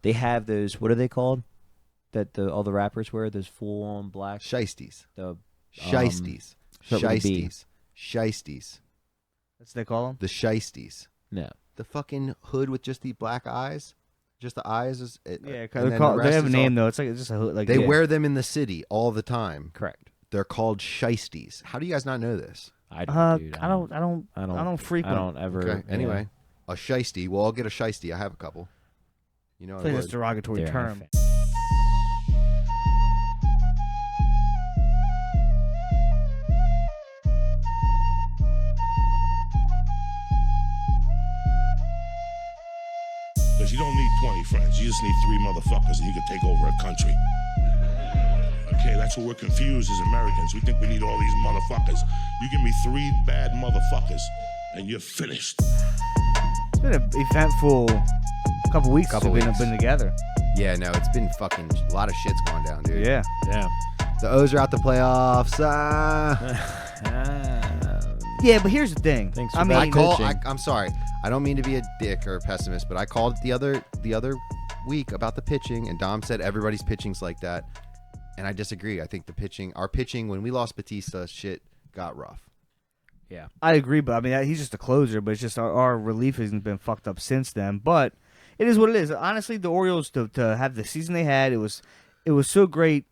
They have those. What are they called? That all the rappers wear, those full on black Shiesties. The Shiesties. start with a B. Shiesties. Shiesties. That's what they call them? The shiesties. No. The fucking hood with just the black eyes. Just the eyes. Yeah, and then they have a name, all, though. It's like it's just a like They wear them in the city all the time. Correct. They're called shiesties. How do you guys not know this? I don't. Dude, I don't frequent. I don't ever. Okay. Anyway, a shiesty. Well, I'll get a shiesty. I have a couple. You know, I think that's a derogatory They're term. Because you don't need 20 friends. You just need 3 motherfuckers and you can take over a country. Okay, that's what we're confused as Americans. We think we need all these motherfuckers. You give me 3 bad motherfuckers and you're finished. It's been an eventful couple weeks since we've been together. Yeah, no, it's been fucking a lot of shit's gone down, dude. Yeah. Yeah. The O's are out the playoffs. Yeah, but here's the thing. Thanks for I mean, I'm sorry. I don't mean to be a dick or a pessimist, but I called the other week about the pitching, and Dom said everybody's pitching's like that, and I disagree. I think our pitching, when we lost Batista, shit got rough. Yeah. I agree, but I mean, he's just a closer, but it's just our relief hasn't been fucked up since then. But it is what it is. Honestly, the Orioles to have the season they had, it was so great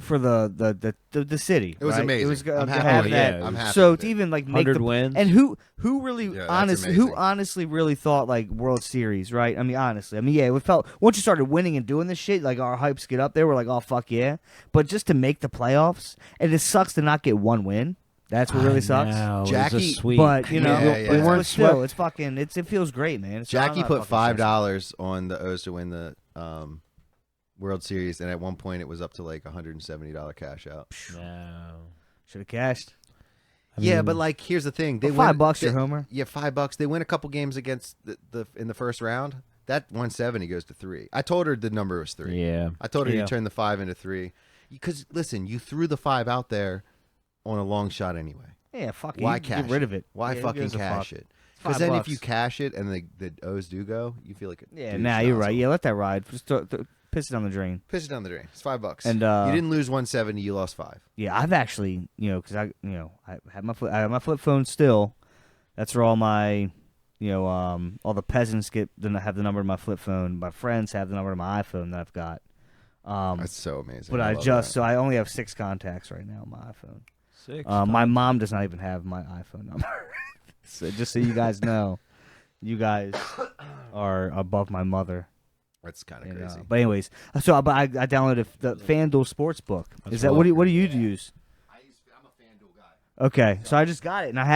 for the city. It was right? amazing. It was I'm to happy have with that. it. I'm happy So with to it. even like make 100 the wins. and who really that's amazing. honestly really thought like World Series, right? I mean, honestly, yeah, it felt once you started winning and doing this shit, like our hypes get up there. We're like, oh fuck yeah! But just to make the playoffs, and it sucks to not get one win. That's what really sucks. Jackie, sweet. But you know, Yeah, yeah. we We weren't still. It's fucking. It feels great, man. It's Jackie not put fucking $5 on the O's to win the World Series, and at one point it was up to like $170 cash out. No. Should have cashed. Yeah, but like, here's the thing: they Well, win $5, your homer. Yeah, $5. They win a couple games against the in the first round. That 170 goes to 3. I told her the number was 3. Yeah. I told her Yeah. you turn the 5 into 3. Because listen, you threw the 5 out there on a long shot anyway. Yeah, fuck it. Why You cash get rid of it? Why Yeah, who fucking gives a cash fuck? it? Because then if $5. you cash it and the O's do go, you feel like a Yeah, douche nah, you're right. nozzle. Yeah, let that ride. Just piss it down the drain. Piss it down the drain. It's $5. And, you didn't lose 170. You lost 5. Yeah, I've actually, because I have I have my flip phone still. That's where all my, all the peasants have the number of my flip phone. My friends have the number of my iPhone that I've got. That's so amazing. But I love that. so I only have 6 contacts right now on my iPhone. 6. My mom does not even have my iPhone number. So just so you guys know, you guys are above my mother. That's kind of crazy. But anyways, I downloaded the FanDuel Sportsbook. Is that what do you use? I'm a FanDuel guy. Okay, so I just got it, and I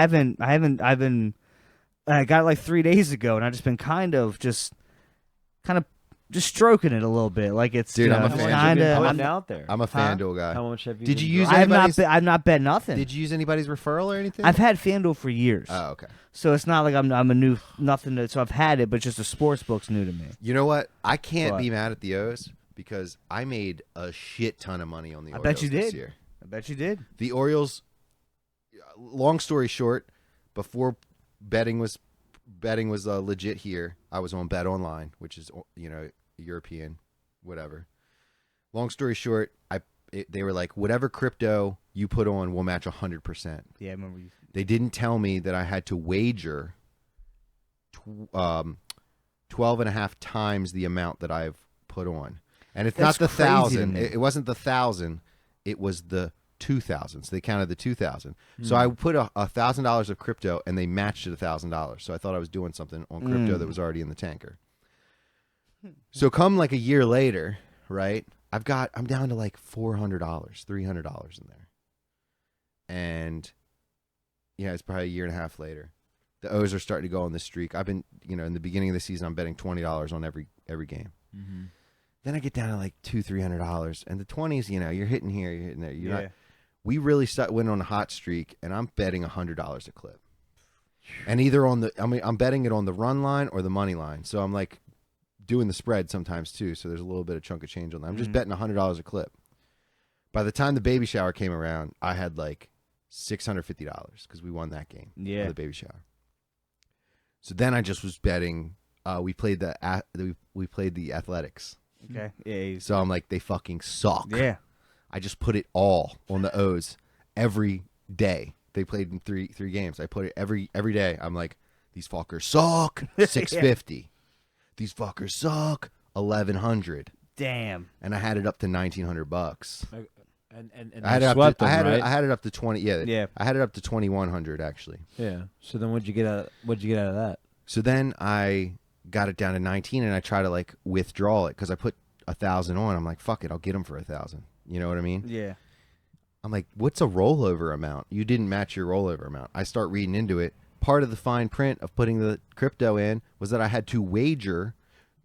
got it like 3 days ago, and I've just been kind of just stroking it a little bit, like it's Dude, I'm a fan. I'm out there. I'm a FanDuel guy. How much have you? Did you been use driving? I've not bet nothing. Did you use anybody's referral or anything? I've had FanDuel for years. Oh, okay. So it's not like I'm a new nothing. So I've had it, but just the sports book's new to me. You know what? I can't What? be mad at the O's because I made a shit ton of money on the I Orioles bet you this did. year. I bet you did. The Orioles, long story short, before betting was legit here, I was on Bet Online, which is European, whatever. Long story short, they were like, whatever crypto you put on, we'll match 100%. Yeah, I remember you. They didn't tell me that I had to wager 12 and a half times the amount that I've put on. And it's That's not the crazy to 1,000. me. It wasn't the 1,000. It was the 2,000. So they counted the 2,000. So I put $1,000 of crypto and they matched it $1,000. So I thought I was doing something on crypto that was already in the tanker. So come like a year later, right? I'm down to like $400, $300 in there. And yeah, it's probably a year and a half later. The O's are starting to go on this streak. I've been, in the beginning of the season, I'm betting $20 on every game. Mm-hmm. Then I get down to like $200-$300, and the 20s, you're hitting here, you're hitting there. You're Yeah. not. We really went on a hot streak, and I'm betting $100 a clip. And either I'm betting it on the run line or the money line. So I'm like doing the spread sometimes too. So there's a little bit of chunk of change on that. I'm just betting $100 a clip. By the time the baby shower came around, I had like $650 because we won that game. Yeah. For the baby shower. So then I just was betting. We played the Athletics Okay. Yeah. So I'm like, they fucking suck. Yeah. I just put it all on the O's every day. They played in three games. I put it every day. I'm like, these fuckers suck. 650. These fuckers suck. 1100. Damn. And I had it up to $1,900. And I had you it swept up to, them, right? I had it up to 20. Yeah. Yeah. I had it up to 2,100 actually. Yeah. So then what'd you get out of that? So then I got it down to 19 and I try to like withdraw it because I put 1,000 on. I'm like, fuck it, I'll get them for 1,000. You know what I mean? Yeah. I'm like, what's a rollover amount? You didn't match your rollover amount. I start reading into it. Part of the fine print of putting the crypto in was that I had to wager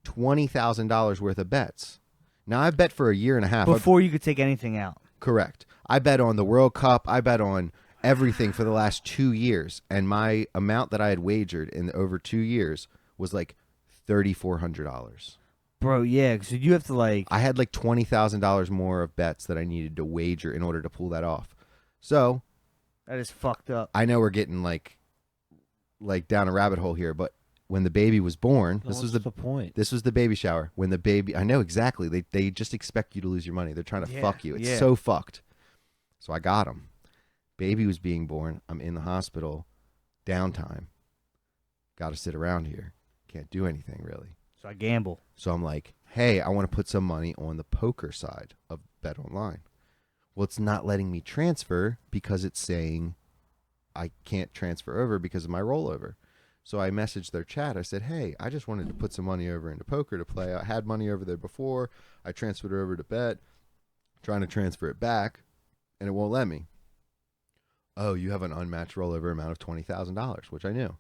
$20,000 worth of bets. Now I bet for a year and a half. Before you could take anything out. Correct. I bet on the World Cup. I bet on everything for the last 2 years. And my amount that I had wagered in over 2 years was like $3,400. Bro, yeah, so you have to like... I had like $20,000 more of bets that I needed to wager in order to pull that off. So That is fucked up. I know we're getting like down a rabbit hole here, but when the baby was born, this was the point. This was the baby shower. When the baby, I know exactly. They just expect you to lose your money. They're trying to fuck you. It's so fucked. So I got him. Baby was being born. I'm in the hospital. Downtime. Got to sit around here. Can't do anything really. So I gamble. So I'm like, hey, I want to put some money on the poker side of Bet Online. Well, it's not letting me transfer because it's saying I can't transfer over because of my rollover. So I messaged their chat. I said, hey, I just wanted to put some money over into poker to play. I had money over there before. I transferred it over to Bet, trying to transfer it back, and it won't let me. Oh, you have an unmatched rollover amount of $20,000, which I knew.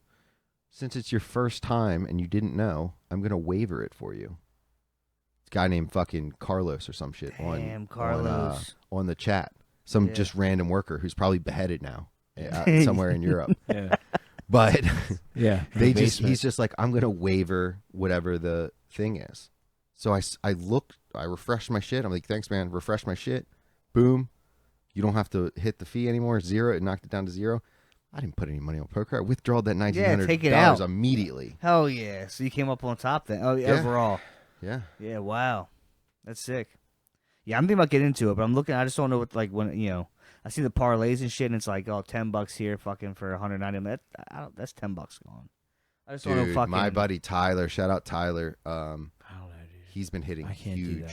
Since it's your first time and you didn't know, I'm going to waiver it for you. It's a guy named fucking Carlos or some shit Carlos. on the chat. Some just random worker who's probably beheaded now somewhere in Europe. Yeah. But yeah, he's just like, I'm going to waiver whatever the thing is. So I refreshed my shit. I'm like, thanks, man. Refresh my shit. Boom. You don't have to hit the fee anymore. 0. It knocked it down to 0. I didn't put any money on poker. I withdrawed that $1,900 immediately. Hell yeah. So you came up on top then. Oh, yeah. Overall. Yeah. Yeah, wow. That's sick. Yeah, I'm thinking about getting into it, but I'm looking. I just don't know what, like, when, you know, I see the parlays and shit, and it's like, oh, $10 here fucking for 190. That's $10 gone. I just want to Dude, fucking... my buddy Tyler, shout out Tyler. I don't know, dude. He's been hitting huge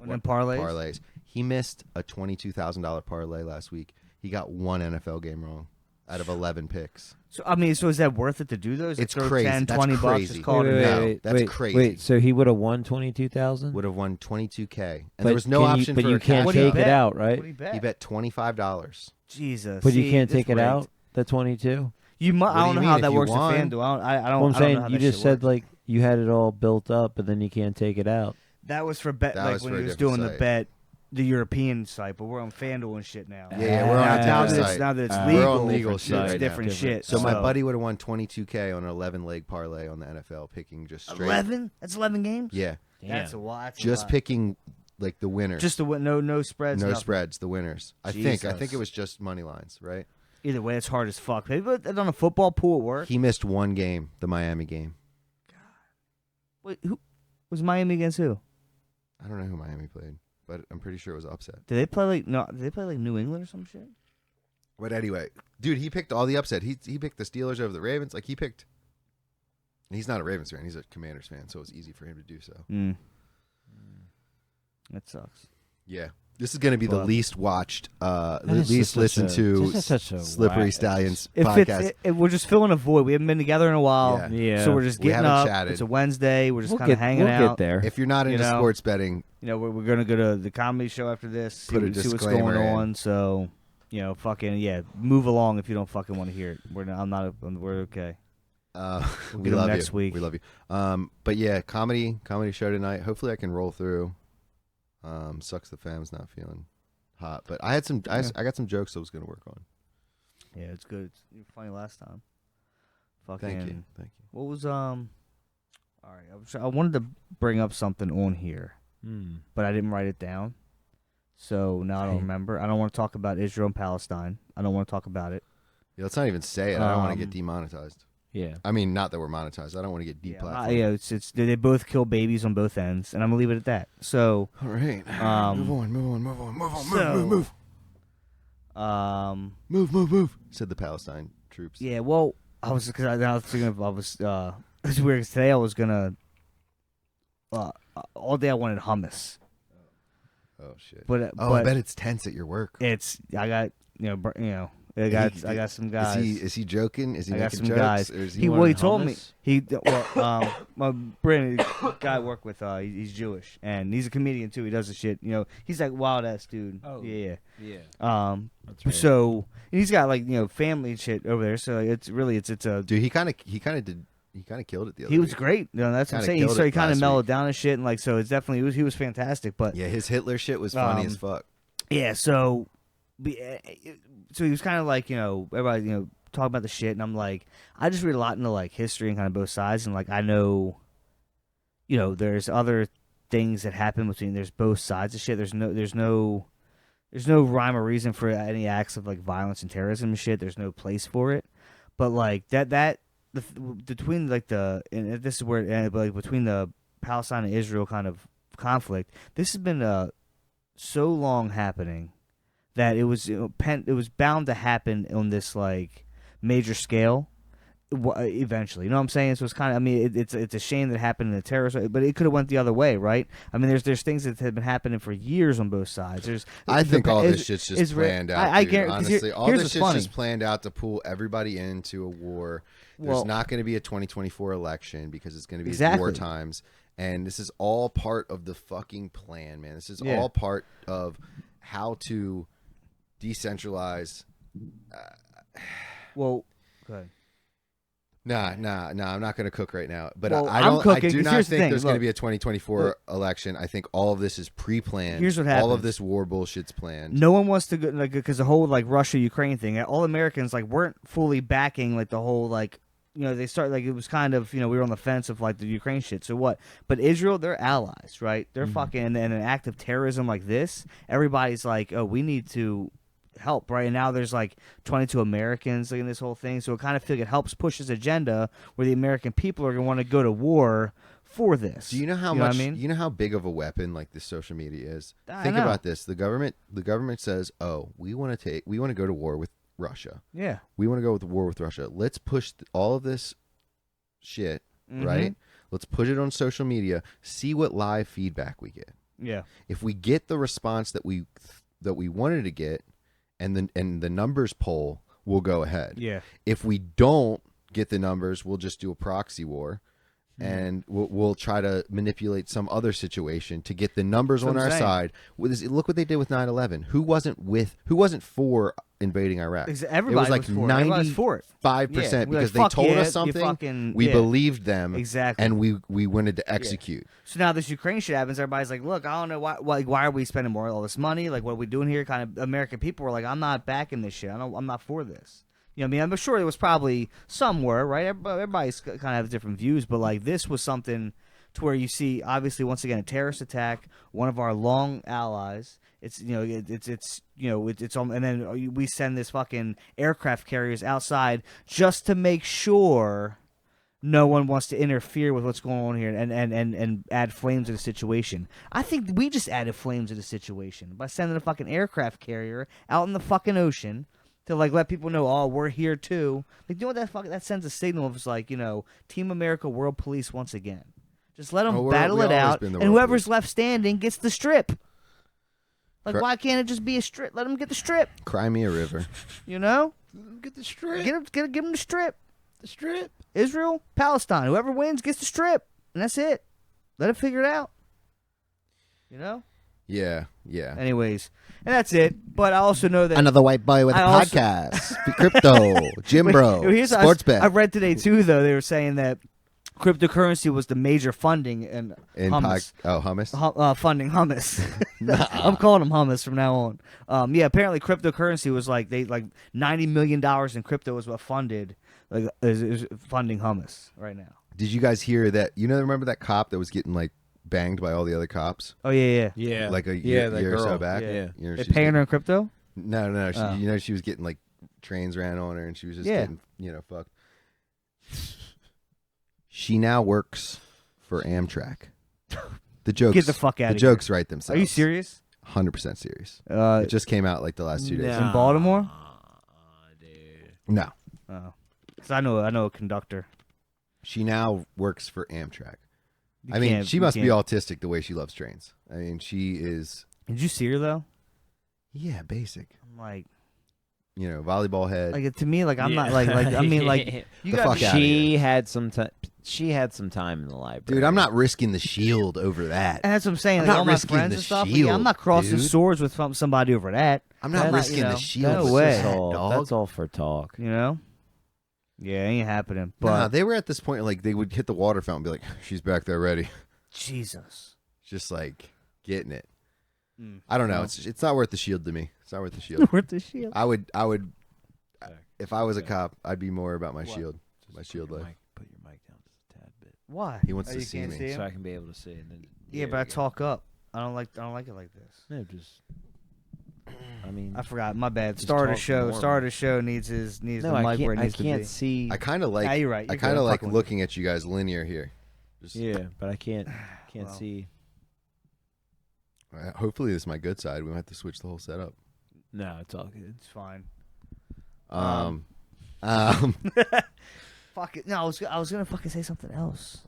And then parlays? parlays. He missed a $22,000 parlay last week. He got one NFL game wrong out of 11 picks. So, I mean, so is that worth it to do those? It's throw crazy. 10, That's 20 bucks, crazy. just call it a Wait, day. that's crazy. Wait, so he would have won 22,000? Would have won $22K. And there was no option but for you a can't cash take out. it out, What right? do you bet? He bet $25. Jesus. But you See, can't that's take it rigged. out. The 22. You might. What I do don't you know how mean? that If you works at won- FanDuel. I don't. Well, I'm I don't know saying how you that just shit said works. like you had it all built up, but then you can't take it out. That was for bet, That like was when for he a was different doing the site. bet, the European site. But we're on FanDuel and shit now. Yeah, we're on a now, different that it's, site. now that it's We're legal, on legal shit it's right now. different shit. So my buddy would have won $22K on an 11-leg parlay on the NFL, picking just straight. 11. That's 11 games. Yeah, That's a lot. That's a just lot. picking like the winners. Just the win. No spreads. no nothing. spreads, the winners. I think Jesus. it was just money lines, right? Either way, it's hard as fuck. Maybe on a football pool at work. He missed one game, the Miami game. Wait, who was Miami against who? I don't know who Miami played, but I'm pretty sure it was upset. Did they play like no? Did they play like New England or some shit? But anyway, dude, he picked all the upset. He picked the Steelers over the Ravens. Like he picked. He's not a Ravens fan. He's a Commanders fan, so it's easy for him to do so. That sucks. Yeah. This is going to be the Well, least watched, the is least such listened a- to this is such a Slippery whack- Stallions If podcast. we're just filling a void. We haven't been together in a while. Yeah. Yeah. So we're just We getting haven't up. chatted. It's a Wednesday. We're just We'll kind of hanging we'll out. get there. If you're not into You know? sports betting, You know, we're gonna go to the comedy show after this. See, Put a see what's disclaimer going in. on. So, you know, move along if you don't fucking want to hear it. We're okay. we get 'em love next you. week. We love you. But yeah, comedy show tonight. Hopefully I can roll through. Sucks the fam's not feeling hot, but I had some. I got some jokes I was gonna work on. Yeah, it's good. You were funny last time. Fucking. Thank you. What was All right, I wanted to bring up something on here, but I didn't write it down. So now I don't remember. I don't want to talk about Israel and Palestine. I don't want to talk about it. Yeah, let's not even say it. I don't want to get demonetized. Yeah. I mean, not that we're monetized. I don't want to get deplatformed. Yeah, it's they both kill babies on both ends, and I'm gonna leave it at that. So, All right. Um, move on. Move. Said the Palestine troops. yeah, well, I was thinking it's weird 'cause today I was gonna all day I wanted hummus, Oh shit. but I bet it's tense at your work. it's I got I got some guys. Is he joking? Is he I got making some jokes? guys. Or is He wanted told me hummus? my Brandon guy I work with he's Jewish and he's a comedian too. He does the shit. He's like wild ass dude. Oh. Yeah. That's right. So and he's got like family and shit over there. So it's a dude, he kind of killed it the other he was week. great. That's what I'm Kinda saying. killed So he it kind of last mellowed week. down and shit and like so it's definitely he was fantastic. But Yeah, his Hitler shit was funny as fuck. yeah, so he was kind of like everybody talking about the shit, and I'm like I just read a lot into like history and kind of both sides, and like I know, there's other things that happen between there's both sides of shit. There's no rhyme or reason for any acts of like violence and terrorism and shit. There's no place for it, but like between like and this is where it ended, but like between the Palestine and Israel kind of conflict, this has been so long happening that it was it was bound to happen on this like major scale eventually. You know what I'm saying? So it's kind of it's a shame that it happened in the terrorist, but it could have went the other way, right? I mean, there's things that have been happening for years on both sides. I think all this shit's just planned out. I dude. guarantee. Honestly, all here's this what's shit's funny. just planned out to pull everybody into a war. There's Well- not going to be a 2024 election because it's going to be Exactly. war times, and this is all part of the fucking plan, man. This is Yeah. all part of how to decentralize. Well, go ahead. Nah. I'm not going to cook right now. But Well, I I'm don't. cooking, I do 'cause not here's the think thing, there's going to look. be a 2024 Look. election. I think all of this is pre-planned. Here's what All of happens. this war bullshit's planned. No one wants to go because the whole like Russia Ukraine thing. All Americans like weren't fully backing like the whole like they start like it was kind of we were on the fence of like the Ukraine shit. So what? But Israel, they're allies, right? They're fucking and an act of terrorism like this. Everybody's like, oh, we need to help, right? And now there's like 22 Americans like, in this whole thing. So it kind of feel like it helps push this agenda where the American people are gonna want to go to war for this. Do you know how You know much? what I mean? You know how big of a weapon like this social media is. I Think know. about this. The government says, "Oh, we want to go to war with Russia. Yeah. We want to go to war with Russia. Let's push all of this shit, Mhm. right? Let's put it on social media. See what live feedback we get. Yeah. If we get the response that we wanted to get, and the numbers poll, we'll go ahead. Yeah. If we don't get the numbers, we'll just do a proxy war." And we'll try to manipulate some other situation to get the numbers That's on what I'm our saying. side. Look what they did with 9/11. Who wasn't for invading Iraq? Everybody it was like for it. Everybody's for it. 95% Yeah, we're because like, they fuck told yeah, us you something. fucking- We yeah. believed them Exactly. and we wanted to execute. So now this Ukraine shit happens. Everybody's like, "Look, I don't know why are we spending all this money? Like, what are we doing here?" Kind of American people were like, "I'm not backing this shit. I'm not for this." You know what I mean? I'm sure there was probably somewhere, right? Everybody's kind of has different views, but like this was something to where you see, obviously, once again, a terrorist attack, one of our long allies. It's it's on, and then we send this fucking aircraft carriers outside just to make sure no one wants to interfere with what's going on here and add flames to the situation. I think we just added flames to the situation by sending a fucking aircraft carrier out in the fucking ocean to like let people know, oh, we're here too. Like, you know what that sends a signal of? It's like, Team America, World Police once again. Just let them battle we've it always out, been the and world whoever's police. left standing gets the strip. Like, Cor- why can't it just be a strip? Let them get the strip. Cry me a river. You know, Get the strip. give them the strip. the strip. Israel, Palestine. Whoever wins gets the strip, and that's it. Let it figure it out. You know. Yeah. Anyways, and that's it. But I also know that Another white boy with a I also- podcast. Crypto. Jim Bro. Here's Sports bet. I read today too, though they were saying that cryptocurrency was the major funding in hummus. Hummus. Funding hummus. I'm calling them hummus from now on. Yeah, apparently cryptocurrency was like $90 million in crypto is what funded is funding hummus right now. Did you guys hear that? Remember that cop that was getting like banged by all the other cops? Oh yeah. Yeah. Like a Yeah, year, that year or so girl. back. Yeah. They paying her in crypto? No. Oh. She was getting like trains ran on her, and she was just Yeah. getting fucked. She now works for Amtrak. The jokes. Get the fuck out The of jokes write themselves. Are you serious? 100% serious. It It just came out like the last 2 days. in Baltimore? No. Oh, 'cause I know a conductor. She now works for Amtrak. You I mean, can't- she you must be can't- autistic the way she loves trains. I mean, she is, Did you see her though? yeah, basic. I'm like Volleyball head. to me, like I'm not like I mean, like you The got fuck out. She had some time. She had some time in the library. Dude, I'm not risking the shield over that. And that's what I'm saying. I'm Like, not all my risking friends the and stuff. shield, I'm not crossing dude. swords with somebody over that. I'm not That's risking the shield. No with way. that, dog. That's all for talk. You know? Yeah, ain't happening. But Nah, they were at this point, like, they would hit the water fountain and be like, she's back there ready. Jesus. Just, like, getting it. Mm. I don't know. No. It's not worth the shield to me. It's not worth the shield. Worth the shield. I would, if I was a cop, I'd be more about my shield. My shield life. Put your mic down just a tad bit, Why? He wants Oh, to you see can't me. see him? so I can be able to see. And then, Yeah, but I talk up. I don't like it like this. No, just. I mean, I forgot. My bad. Just Start of talk show. normal. Start of show needs no, the I mic where it can't. I needs to be. can't see. I kind of like. Nah, you're right. I You're kind good. of I'm like fucking with looking at you guys linear here. Just, Yeah, but I can't Well. see. Hopefully, this is my good side. We might have to switch the whole setup. No, it's all good. It's fine. Um, Fuck it. No, I was gonna fucking say something else,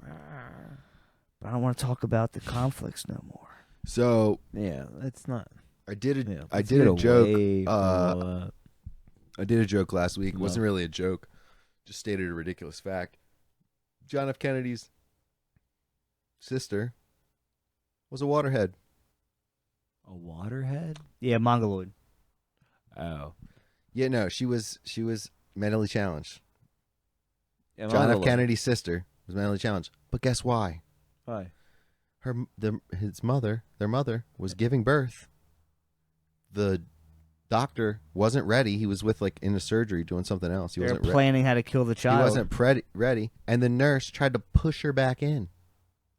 but I don't want to talk about the conflicts no more. so Yeah, that's not. I did a Yeah, I let's did get a joke. away from all that. I did a joke last week. It No. wasn't really a joke. Just stated a ridiculous fact. John F. Kennedy's sister was a waterhead. A waterhead? Yeah, Mongoloid. Oh, Yeah, no, she was mentally challenged. yeah, John F. Mongoloid. Kennedy's sister was mentally challenged. But guess why? Why? Their mother was giving birth. The doctor wasn't ready. He was with in a surgery doing something else. He They're wasn't ready. planning how to kill the child. He wasn't ready, and the nurse tried to push her back in.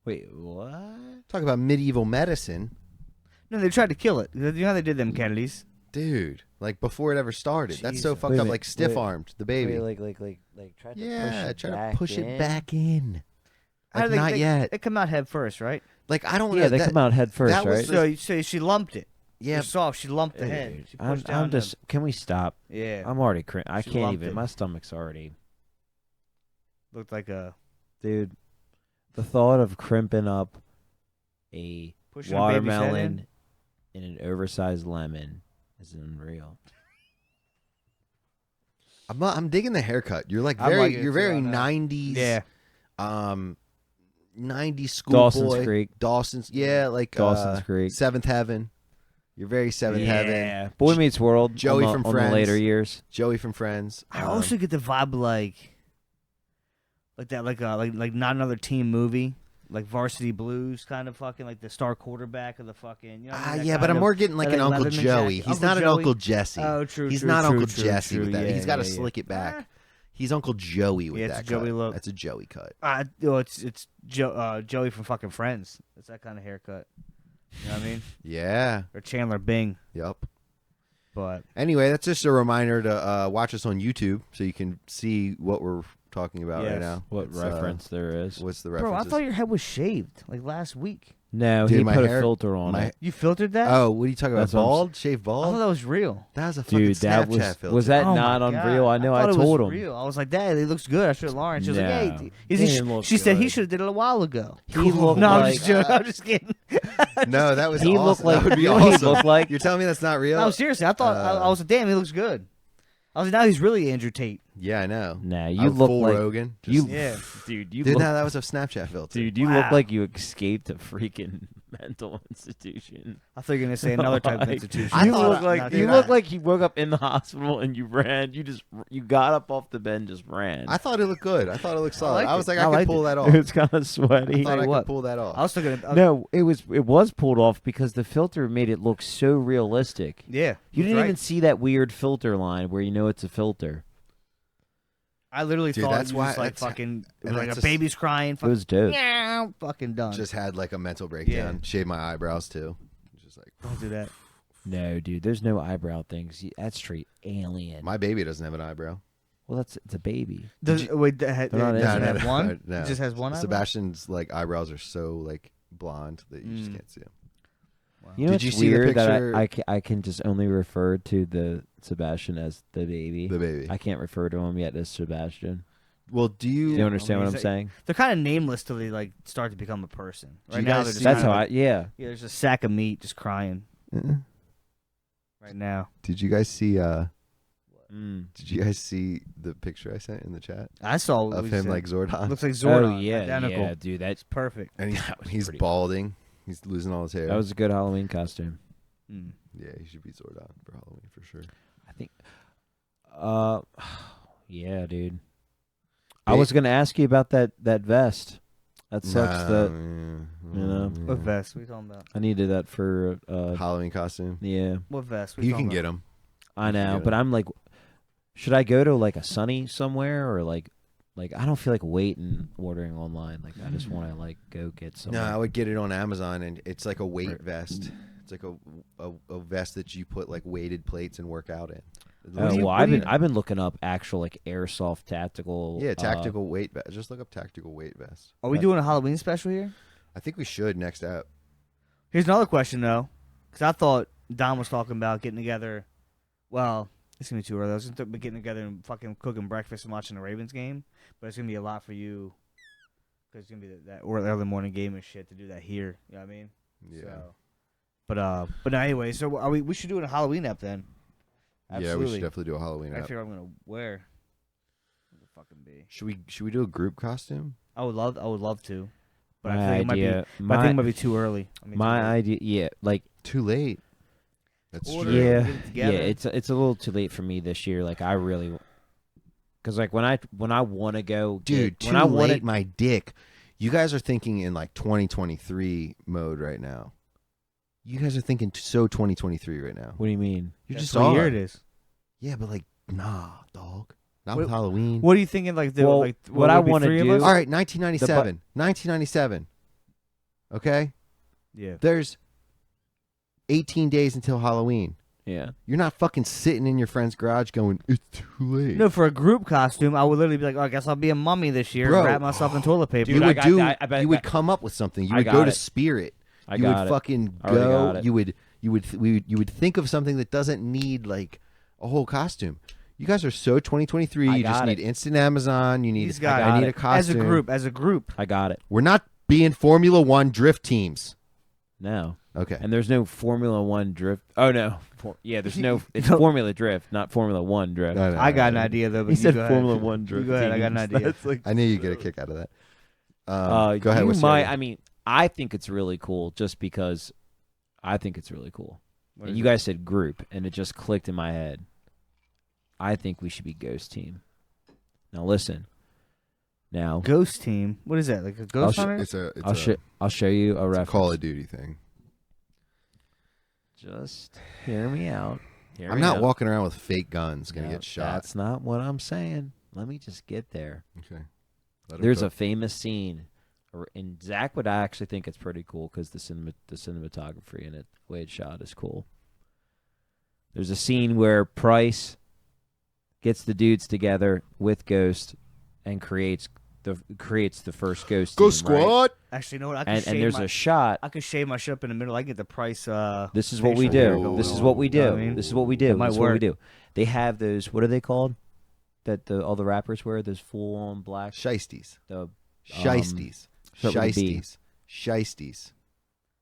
Wait, what? Talk about medieval medicine, No, they tried to kill it. You know how they did them Kennedys? dude. Like before it ever started. That's so Jesus. fucked Wait a up. minute, Like stiff armed the baby. Wait, like, try to Yeah, push it try back to push in? it back in. How Like did not yet. They come out head first, right? Like I don't know. Yeah, they that- come out head first, that was right? So she lumped it. Yeah, You're soft. She lumped the head. Dude, She I'm pushed down just. Can we stop? yeah. I'm already. I She can't lumped even. it. My stomach's already. Looked like a Dude, the thought of crimping up a pushing a baby's head watermelon in an oversized lemon is unreal. I'm digging the haircut. You're like I'm very. liking it You're too, very I know. 90s. Yeah. 90s Dawson's schoolboy. Creek. Dawson's. Yeah, like Dawson's Creek. Seventh Heaven. You're very Seventh Heaven. Yeah. Boy Meets World. Joey on the, from on Friends. the later years. Joey from Friends. I also get the vibe like that, like not another team movie, like Varsity Blues, kind of fucking like the star quarterback of the fucking. You know what I mean? That yeah, but kind I'm of- more getting like that an Uncle Leatherman Joey. jacket. He's Uncle not an Joey? Uncle Jesse. Oh, true. He's true, not true, Uncle true, Jesse true. with that. Yeah, He's got to yeah, slick it back. Ah. He's Uncle Joey with Yeah, that it's a Joey cut. look. That's a Joey cut. It's Joey from fucking Friends. It's that kind of haircut. You know what I mean? Yeah. Or Chandler Bing, Yep. but Anyway, that's just a reminder to watch us on YouTube so you can see what we're talking about right Yes. now. What It's, reference there is? What's the bro, reference? I thought your head was shaved like last week. No, Dude, he my put hair- a filter on my- it. You filtered that? Oh, what are you talking about? That's what I'm Bald? Shaved I thought bald? that was real. That was a fucking Dude, that Snapchat filter. was that Oh not my unreal? God. I know. I thought it told was him. real. I was like, Dad, it looks good. I should have Lauren. She was like, No. Hey, He didn't look she said he good. should have did it a while ago. He looked no, I'm like just joking. I'm just kidding. No, that was he awesome. looked like that would be you know what he awesome. looked like. You're telling me that's not real? No, seriously, I thought I was like, damn, he looks good. I was like, now he's really Andrew Tate. Yeah, I know. Nah, you I'm look full like Rogan. you. Just- Yeah. Dude, you Dude, look. no, that was a Snapchat filter. Dude, you Wow. look like you escaped a freaking mental institution. I thought you were gonna say another type of Like, institution. I you thought look I- like no, you dude, look I- like you woke up in the hospital and you ran. You got up off the bed and just ran. I thought it looked good. I thought it looked solid. liked I was it. like, I I could liked pull it. that it off. was kind of sweaty. I thought Tell I you what. could pull that off. I was looking at No, it was pulled off because the filter made it look so realistic. yeah. You that's didn't right. even see that weird filter line where you know it's a filter. I literally Dude, thought that's it was why- like that's- fucking and like that's a a- baby's crying. It was dope. Fucking fucking done. Just had like a mental breakdown. Shaved my eyebrows too. Just like don't do that. No, dude, there's no eyebrow things. That's straight alien. my baby doesn't have an eyebrow. Well, it's a baby. Wait, They're not does in it there. have one? No. It just has one eyebrow? Sebastian's like eyebrows are so like blonde that you just can't see them. Wow. You know, Did you it's see the weird picture? that I can just only refer to the Sebastian as the baby. The baby. I can't refer to him yet as Sebastian. Well, do you? Do you understand I mean, what I'm it's saying? They're kind of nameless till they like start to become a person. Do Right you now, guys they're just see- That's kinda how like, yeah. Yeah, there's a sack of meat just crying right now. Did you guys see? Mm. Did you guys see the picture I sent in the chat I saw what of we him said. like Zordon? Looks like Zordon. Oh yeah, identical. yeah, dude. That's Perfect. And that was he's pretty balding. He's losing all his hair. that was a good Halloween costume. Mm. Yeah, he should be Zordon for Halloween for sure. I think. Yeah, dude. I was gonna ask you about that vest. That sucks. That know. What vest? What are you talking about? I needed that for Halloween costume. yeah. What vest? What You talking can get about? him. I You can know, get but it. I'm like, should I go to like a sunny somewhere or like I don't feel like waiting ordering online. Like I just want to like go get No, somewhere. I would get it on Amazon, and it's like a weight Right. vest. It's like a vest that you put like weighted plates and work out in. It Oh, looks- well, what do you- I've been looking up actual like airsoft tactical. yeah, tactical weight vest. Just look up tactical weight vest. Are we doing a Halloween special here? I think we should next app. Here's another question though, because I thought Don was talking about getting together. Well, it's gonna be too early. I was gonna be getting together and fucking cooking breakfast and watching the Ravens game, but it's gonna be a lot for you because it's gonna be that early morning game and shit to do that here. You know what I mean? Yeah. So, but no, anyway, so are we? We should do it a Halloween app then. Yeah, we Absolutely. should definitely do a Halloween I app. figure I'm gonna wear. What would fucking be? Should we do a group costume? I would love to, but I my think it might be. idea. But I think it might be too early. I mean, my too late. idea. Yeah, like Too late. That's Order true. it. yeah, get it yeah. together. It's a little too late for me this year. Like I really, because like when I want to go, Dude, when too I want late, my dick. You guys are thinking in like 2023 mode right now. You guys are thinking so 2023 right now. What do you mean? You That's just what are. year it is. Yeah, but like, nah, dog. Not What- with Halloween. What are you thinking? Like, Well, like what I would be wanna three of do- us? All right, 1997. 1997. Okay? Yeah. There's 18 days until Halloween. Yeah. You're not fucking sitting in your friend's garage going, it's too late. No, for a group costume, I would literally be like, oh, I guess I'll be a mummy this year. Bro. And wrap myself in toilet paper. Dude, you I would got do. that. I bet you would that- come up with something. You I would got go to it. Spirit. I You got would it. fucking I already go. got it. You would think of something that doesn't need like a whole costume. You guys are so 2023. I You just got need it. instant Amazon. You need. He's got I it. need a costume. as a group. I got it. We're not being Formula One drift teams. No. Okay. And there's no Formula One drift. Oh no. There's no. It's No. Formula Drift, not Formula One drift. No, no, I got no, an no. idea though. But He you said go Formula ahead. One You drift. go ahead. I got an idea. I knew you'd get a kick out of that. Go ahead. You What's your might. idea? I mean, I think it's really cool, just because I think it's really cool. What And is you it? guys said group, and it just clicked in my head. I think we should be Ghost Team. Now listen. Now Ghost team. What is that? Like a I'll ghost sh- hunter? I'll show you a a reference. Call of Duty thing. Just hear me out. Hear I'm me not out. walking around with fake guns. Gonna No, get shot. That's not what I'm saying. Let me just get there. Okay. Let him There's cook. a famous scene, and Zach would actually think it's pretty cool because the cinematography in it, the way it's shot, is cool. There's a scene where Price gets the dudes together with Ghost and creates the first Ghost Go team, right? squad. Actually, you know what? I could And shave there's my, a shot. I could shave my shit up in the middle. I can get the price. This is what we facial hair do. going This is on. what we You know do. what I mean? This is what we do. It might This is what we work. do. They have those. What are they called? That all the rappers wear, those full on black. Shiesties. The Shiesties. start with a B. Shiesties. Shiesties.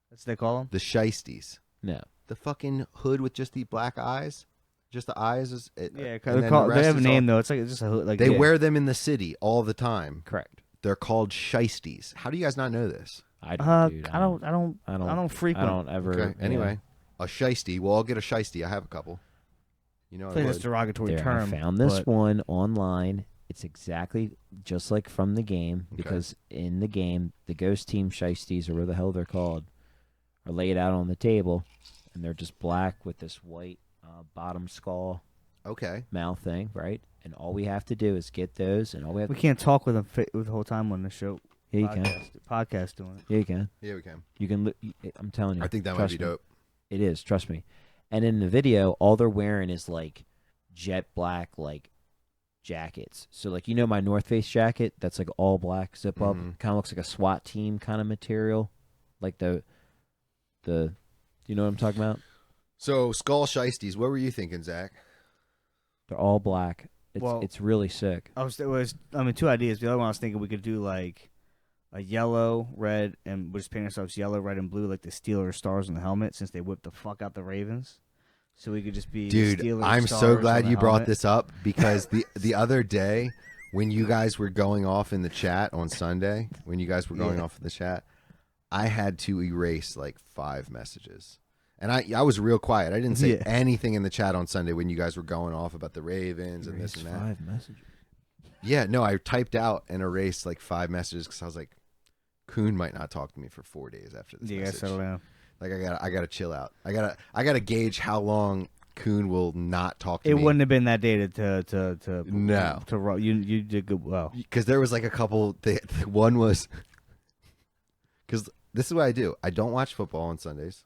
That's what they call them. The shiesties. no. The fucking hood with just the black eyes. Just the eyes. Yeah, and then they the rest have a is name all- though. It's like it's just a hood. Like They yeah. wear them in the city all the time. Correct. They're called shiesties. How do you guys not know this? I don't. Dude, I don't frequent. I don't ever. Okay. Anyway, a shiesty. Well, I'll get a shiesty. I have a couple. You know, I I think that's a would. derogatory There, term. I found this but- one online. It's exactly just like from the game, Okay. because in the game, the Ghost Team Shiesties, or whatever the hell they're called, are laid out on the table, and they're just black with this white bottom skull Okay. mouth thing, right? And all we have to do is get those, and all we have We can't talk with them the whole time on the show. yeah, you can, Podcast doing it. yeah, you can, Yeah, we can. you can. I'm telling you, I think that might trust be me. dope. It is, trust me. And in the video, all they're wearing is like jet black, like jackets. So like my North Face jacket that's like all black zip up, Mhm. kind of looks like a SWAT team kind of material, like the you know what I'm talking about? So Skull Shiesties, what were you thinking, Zach? They're all black. Well- It's really sick. Two ideas. The other one I was thinking we could do like a yellow, red, and we'll just paint ourselves yellow, red, and blue like the Steelers stars on the helmet since they whipped the fuck out the Ravens. So we could just be Dude, the Steelers I'm so stars glad on the you brought helmet. this up because the other day when you guys were going off in the chat on Sunday, when you guys were going off in the chat, I had to erase like 5 messages. And I was real quiet. I didn't say anything in the chat on Sunday when you guys were going off about the Ravens and this and that. 5 messages. Yeah, no, I typed out and erased like 5 messages because I was like, Kuhn might not talk to me for 4 days after this You guys message. settle down. Like I gotta chill out. I gotta gauge how long Kuhn will not talk to me. It wouldn't have been that day to No. You did good. Well, Because there was like a couple. One was because this is what I do. I don't watch football on Sundays.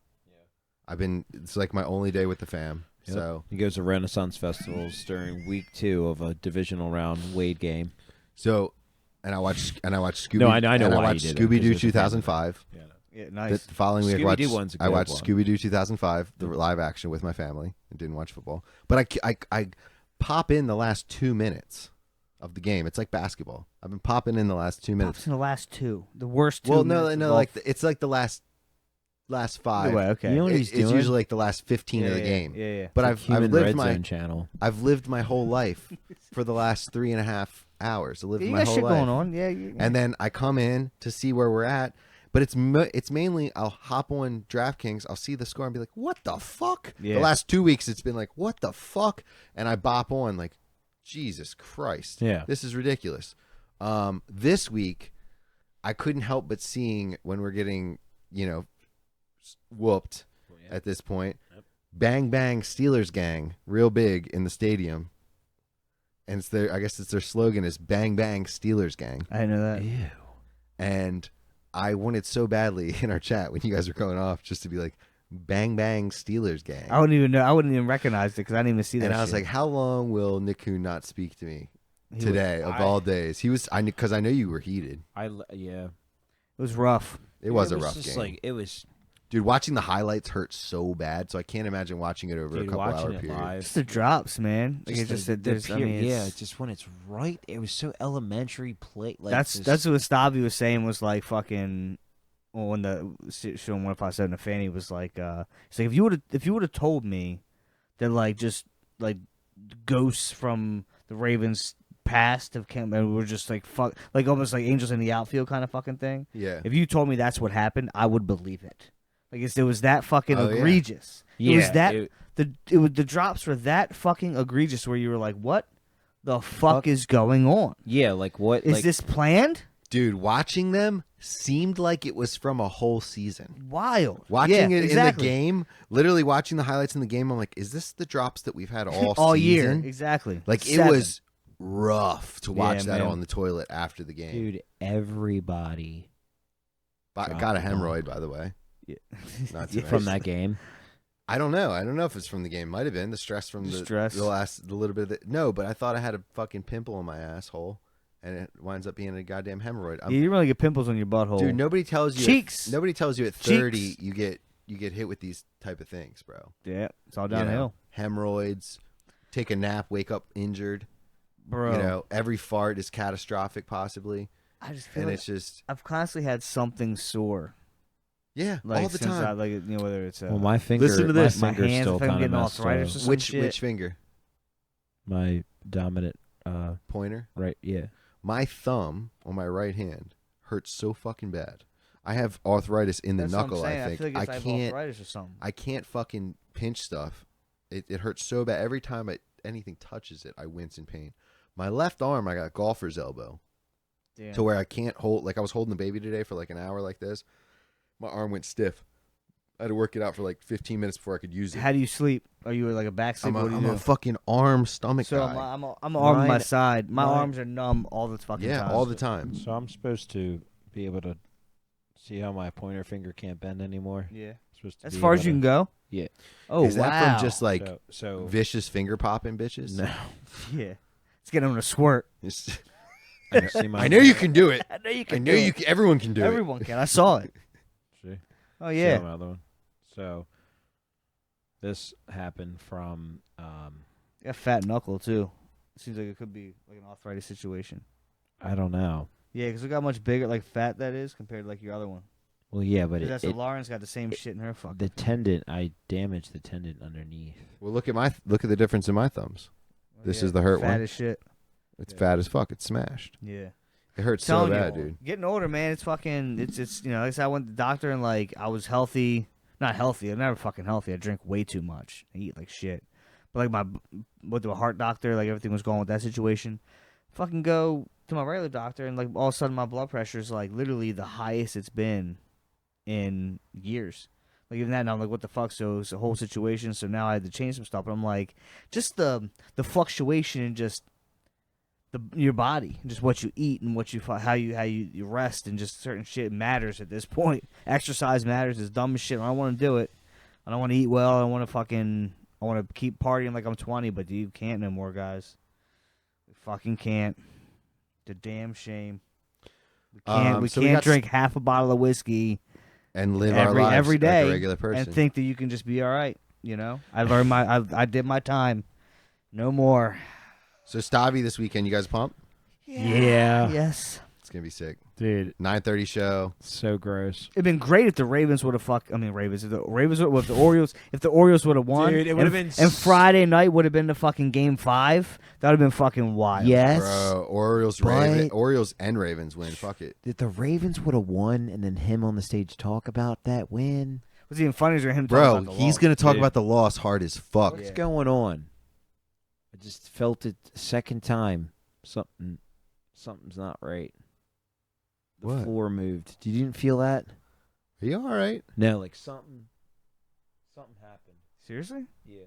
It's like my only day with the fam. Yep. So He goes to Renaissance festivals during week 2 of a divisional round Wade game. and I watch Scooby. No, I know and I why watched you did it, Scooby Doo 'cause there's a family. 2005. yeah, nice. The following week, Scooby-Doo one's a I good watched one. Scooby Doo 2005, the live action with my family, and didn't watch football. But I pop in the last 2 minutes of the game. It's like basketball. I've been popping in the last 2 minutes. Pops in the last 2, the worst 2. Well, minutes of no, all- like it's like the last 5. Either way, okay. You know what he's It's doing? usually like the last 15 of the game. Yeah. But It's I've like Human lived Red my Zone channel. I've lived my whole life for the last 3.5 hours. I lived You my got whole shit life. going on. Yeah. And then I come in to see where we're at. But it's mainly I'll hop on DraftKings, I'll see the score and be like, what the fuck? Yeah. The last 2 weeks it's been like, what the fuck? And I bop on like, Jesus Christ. Yeah. This is ridiculous. This week, I couldn't help but seeing when we're getting, whooped at this point. Yep. Bang Bang Steelers Gang, real big in the stadium. And I guess it's their slogan is Bang Bang Steelers Gang. I didn't know that. Ew. And I wanted so badly in our chat when you guys were going off just to be like, Bang Bang Steelers Gang. I wouldn't even know. I wouldn't even recognize it because I didn't even see that. And I was shit. like, how long will Niku not speak to me He today of all days? Because I know you were heated. Yeah. It was rough. It was a was rough just game. Like it was. Dude, watching the highlights hurt so bad, so I can't imagine watching it over Dude, a couple watching hour it period. live. Just the drops, man. Like Just it's just the- that the there's. I pure- mean, yeah, it's, just when it's right, it was so elementary. Play like that's what Stabby was saying was like fucking. Well, when the show 157 the Fanny was like, it's like if you would have told me that like just like ghosts from the Ravens past have come and were just like fuck like almost like angels in the outfield kind of fucking thing. Yeah. If you told me that's what happened, I would believe it. Like it was that fucking Oh, yeah. egregious. Yeah, it was that the drops were that fucking egregious where you were like, what the fuck is going on? Yeah, like what Is like, this planned? Dude, watching them seemed like it was from a whole season. Wild. Watching Yeah, it exactly. in the game, literally watching the highlights in the game, I'm like, is this the drops that we've had all year. season? Exactly. Like, 7. it was rough to watch that man. on the toilet after the game. dude, everybody Got a hemorrhoid, by the way. Yeah. Not Yeah. tonight. from that game. I don't know. I don't know if it's from the game. Might have been the stress from the little bit of the. No, but I thought I had a fucking pimple on my asshole, and it winds up being a goddamn hemorrhoid. Yeah, you really get pimples on your butthole. Dude, nobody tells you. Cheeks. Nobody tells you at 30 Cheeks. you get hit with these type of things, bro. Yeah, it's all You know, downhill. hemorrhoids, take a nap, wake up injured. Bro. You know, every fart is catastrophic, possibly, I just feel and like it's just I've constantly had something sore. yeah, Like all the since time. whether it's Well, my finger, Listen to this. my My finger's hands, still if I'm kind of getting messed arthritis or up. some which shit. which finger? My dominant, Pointer. right? Yeah. My thumb on my right hand hurts so fucking bad. I have arthritis in the That's what I'm knuckle. saying. I think feel like it's can't. arthritis or something. I can't fucking pinch stuff. It hurts so bad. Every time anything touches it, I wince in pain. My left arm, I got golfer's elbow Damn. to where I can't hold. Like I was holding the baby today for like an hour like this. My arm went stiff. I had to work it out for like 15 minutes before I could use it. How do you sleep? Are you like a back sleep? What do you I'm do? a fucking arm stomach So guy. I'm arm on my Mine- side. My mine- arms are numb all the fucking Yeah, time. all the time. So I'm supposed to be able to see how my pointer finger can't bend anymore. Yeah. Supposed to As be far able as you to- can go. Yeah. Oh Is wow. that from just like so vicious finger popping bitches? no. yeah. Let's get him to squirt. I know you can do it. I know you I can. know you. Everyone can do it. Everyone can. I saw it. See? Oh See yeah. another one. So this happened from Got fat knuckle too. Seems like it could be like an arthritis situation. I don't know. Yeah, because look how much bigger like fat that is compared to like your other one. Well, yeah, but That's what Lauren's got the same shit in her fucking. the tendon. I damaged the tendon underneath. Well, look at the difference in my thumbs. This is the hurt fat one. as shit. It's fat as fuck. It's smashed. Yeah. It hurts so Telling bad, you, dude. Getting older, man, it's fucking. It's you know. Like I said, I went to the doctor and like I was healthy, not healthy. I'm never fucking healthy. I drink way too much. I eat like shit. But like went to a heart doctor. Like everything was going with that situation. Fucking go to my regular doctor and like all of a sudden my blood pressure is like literally the highest it's been in years. Like even that, and I'm like, what the fuck? So it's a whole situation. So now I had to change some stuff. But I'm like, just the fluctuation and just your body, just what you eat and what how you rest and just certain shit matters at this point. Exercise matters. It's dumb as shit. I don't want to do it. I don't want to eat well. I want to keep partying like I'm 20, but you can't no more, guys. We fucking can't. It's a damn shame. We can't. So we we can't got drink half a bottle of whiskey And live our lives every day like a regular person. and think that you can just be all right. You know, I learned I did my time. No more. So Stavi this weekend, you guys pumped? Yeah. Yes. It's gonna be sick. Dude, 9:30 show. so gross. It'd been great if the Ravens would have Ravens. If the Orioles would have won, Dude, it would have been And Friday night would have been the fucking game 5. That would have been fucking wild. Yes. Bro, Orioles and Ravens win. Fuck it. If the Ravens would have won and then him on the stage talk about that win. What's even funnier is him talking Bro, about the he's loss. gonna talk Dude. about the loss hard as fuck. What's going on? I just felt it second time. Something's not right. The What? floor moved. You didn't feel that? Are you all right? No, like something happened. Seriously? Yeah.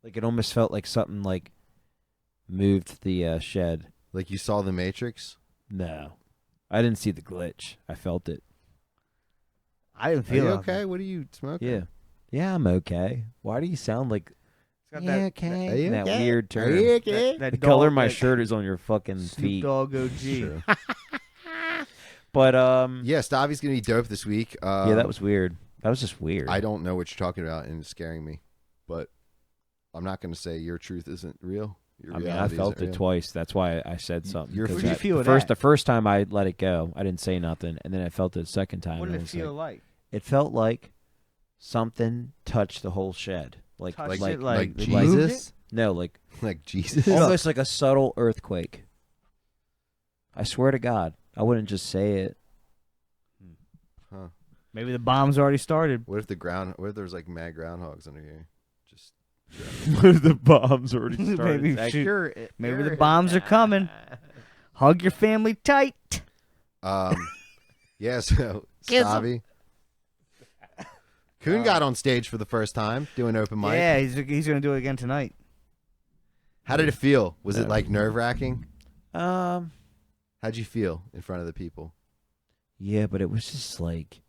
Like it almost felt like something like moved the shed. Like you saw the Matrix? No, I didn't see the glitch. I felt it. I didn't Are feel you it. okay? What are you smoking? Yeah. Yeah, I'm okay. Why do you sound like It's got yeah, that, okay? Are you That okay? weird Are term. you okay? that The dog, color of my that shirt is on your fucking Snoop feet. Dogg OG. True. But Yeah, Stavi's gonna be dope this week. yeah, that was weird. That was just weird. I don't know what you're talking about, and it's scaring me. But I'm not gonna say your truth isn't real. Your I mean, I reality felt isn't it real. twice. That's why I said something. You're 'Cause Where'd you I- feel the it first at? the first time I let it go, I didn't say nothing, and then I felt it the second time. What and did I it was feel like, like? It felt like something touched the whole shed. Like Touched like it like Jesus? no, like Like Jesus. almost like a subtle earthquake. I swear to God, I wouldn't just say it. Huh. Maybe the bomb's already started. What if there's like mad groundhogs under here? Just The bombs already Maybe Like, shoot. you're- Maybe you're- the bombs are coming. Hug your family tight. yeah, so Kiss 'em. Stavi. Kuhn got on stage for the first time doing open mic. Yeah, he's gonna do it again tonight. How did it feel? Was it Yeah. like nerve-wracking? Um, How'd you feel in front of the people? yeah, but it was just like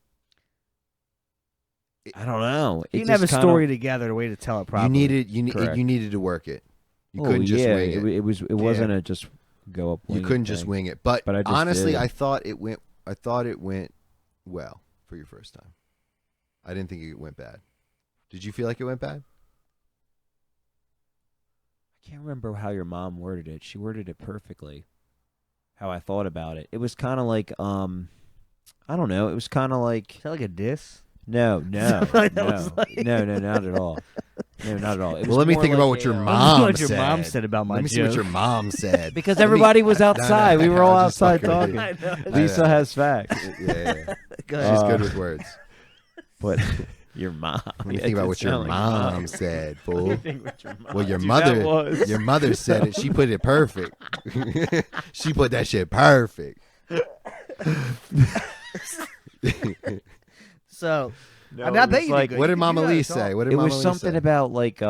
I don't know. You It didn't have a just kinda- story together, a way to tell it properly. Correct. You needed to work it. You Oh, couldn't just yeah, wing it. It wasn't a just go up. You wing it couldn't just thing. wing it. But I just honestly, did. I thought it went well for your first time. I didn't think it went bad. Did you feel like it went bad? I can't remember how your mom worded it. She worded it perfectly. How I thought about it. It was kind of like I don't know. It was kind of like Is that like a diss? no, That was like- no, not at all. No, not at all. It was Well, let me more think like about what a, your I mom don't know what your said. mom said about my Let me see what joke. your mom said. because Let me- everybody was No, outside. We were all I'm just outside fucking with talking. you. I know. Lisa know. has facts, Yeah. Go She's ahead. good with words. but your mom. Let me Yeah, think it about did what your sound like mom said, Let me fool. think what your mom. Well, your Dude, mother, that was- your mother said it. She put it perfect. She put that shit perfect. So, No, I mean, I it bet was you like- did good. What did You Mama know Lee it's all- say? What did It Mama was Lee something say? about like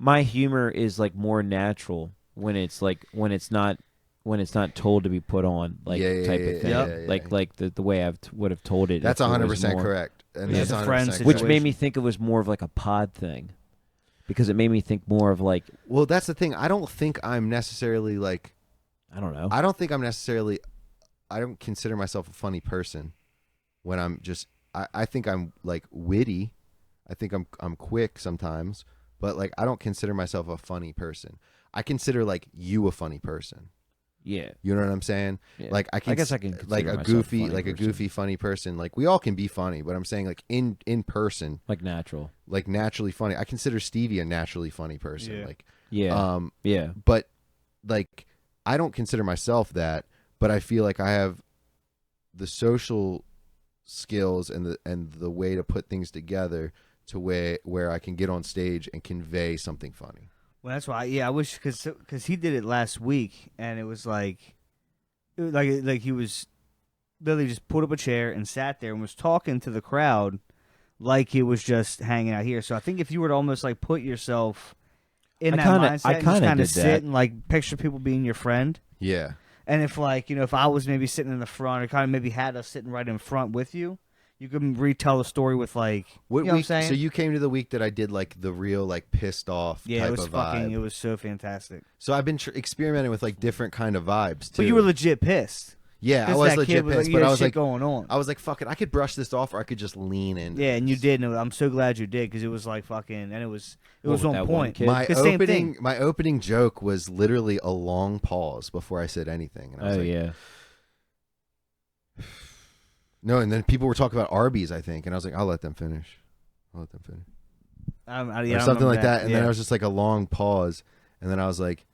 my humor is like more natural when it's not told to be put on like Yeah, type yeah, of thing. yeah, yeah, like yeah. like the way I would have told it. That's if it was 100% more- correct. And Yeah. that's It's a 100% friend correct. Which situation. made me think it was more of like a pod thing. because it made me think more of like, Well, that's the thing. I don't think I'm necessarily like. I don't know. I don't think I'm necessarily. I don't consider myself a funny person when I'm just. I think I'm like witty. I think I'm quick sometimes, but like I don't consider myself a funny person. I consider like you a funny person. Yeah. You know what I'm saying? Yeah. Like I guess I can like consider a myself goofy, funny like a person. goofy, funny person. Like we all can be funny, but I'm saying like in person, Like natural. like naturally funny. I consider Stevie a naturally funny person. Yeah. Like Yeah. Yeah. but like I don't consider myself that, but I feel like I have the social skills and the way to put things together to where I can get on stage and convey something funny. Well, that's why. Yeah, I wish because he did it last week, and it was like he was literally just pulled up a chair and sat there and was talking to the crowd like he was just hanging out here. So I think if you were to almost like put yourself in that mindset, I and just kinda kind of did sit that. and like picture people being your friend. Yeah. And if like if I was maybe sitting in the front, or kind of maybe had us sitting right in front with you, you could retell the story with like What you know week? what I'm saying? So you came to the week that I did like the real like pissed off yeah, type it was of fucking. vibe. It was so fantastic. So I've been experimenting with like different kind of vibes too. But you were legit pissed. yeah, I 'Cause was that legit kid was, pissed, like, but he had I was shit like, going on. I was like, fuck it, I could brush this off, or I could just lean in. Yeah, and you did. And I'm so glad you did because it was like fucking, and it was with on that one point. kid? My 'Cause same opening, thing. my opening joke was literally a long pause before I said anything, and I was Oh like, yeah. no. And then people were talking about Arby's, I think, and I was like, I'll let them finish. I'll let them finish. I Or don't something remember like that. And yeah. then I was just like a long pause, and then I was like,